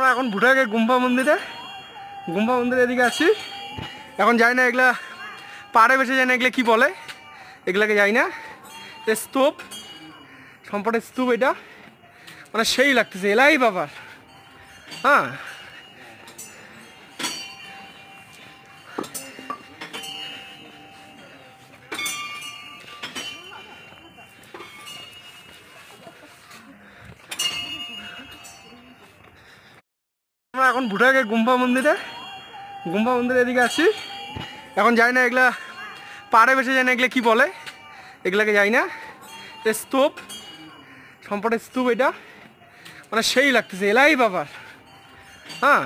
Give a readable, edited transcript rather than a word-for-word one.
আমরা এখন ভুটাকে গুম্ফা মন্দিরে এদিকে আছি। এখন যাই না, এগুলা পাড়ে বেসে যায় না, এগুলো কি বলে এগুলাকে যাই না। স্তূপ, সম্পদের স্তূপ, এটা মানে সেই লাগতেছে এলাই বাবার। হ্যাঁ, আমরা এখন ভুটাকে গুম্ফা মন্দিরে এদিকে আছি। এখন যাই না, এগুলা পাড়ে বেসে যায় না, এগুলো কি বলে এগুলাকে যাই না। স্তূপ, সম্পদের স্তূপ, এটা মানে সেই লাগতেছে এলাই বাবার। হ্যাঁ।